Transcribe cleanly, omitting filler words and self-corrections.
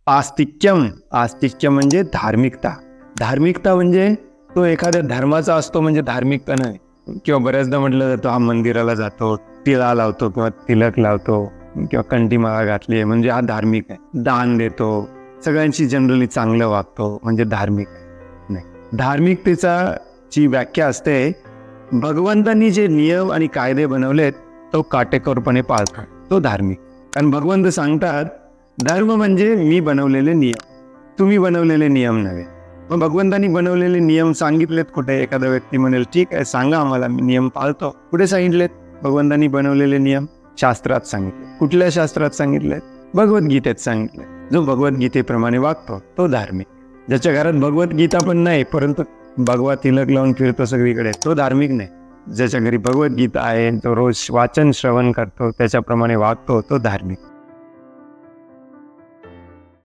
आस्तिक्यम. आस्तिक्य म्हणजे धार्मिकता. धार्मिकता म्हणजे तो एखाद्या धर्माचा असतो म्हणजे धार्मिकता नाही. किंवा बऱ्याचदा म्हटलं जातं हा मंदिराला जातो, टिळा लावतो किंवा तिलक लावतो किंवा कंठीमाळा घातली आहे म्हणजे हा धार्मिक आहे. दान देतो, सगळ्यांशी जनरली चांगलं वागतो म्हणजे धार्मिक आहे. नाही, धार्मिकतेचा जी व्याख्या असते, भगवंतांनी जे नियम आणि कायदे बनवलेत तो काटेकोरपणे पाळतो, तो धार्मिक. कारण भगवंत सांगतात धर्म म्हणजे मी बनवलेले नियम, तुम्ही बनवलेले नियम नव्हे. मग भगवंतांनी बनवलेले नियम सांगितलेत कुठे? एखादा व्यक्ती म्हणेल ठीक आहे सांगा आम्हाला, मी नियम पाळतो. कुठे सांगितलेत भगवंतांनी बनवलेले नियम? शास्त्रात सांगितले. कुठल्या शास्त्रात सांगितलेत? भगवद्गीतेत सांगितले. जो भगवद्गीतेप्रमाणे वागतो तो धार्मिक. ज्याच्या घरात भगवद्गीता पण नाही परंतु भगवा तिलक लावून फिरतो सगळीकडे, तो धार्मिक नाही. ज्याच्या घरी भगवद्गीता आहे, तो रोज वाचन श्रवण करतो, त्याच्याप्रमाणे वागतो, तो धार्मिक.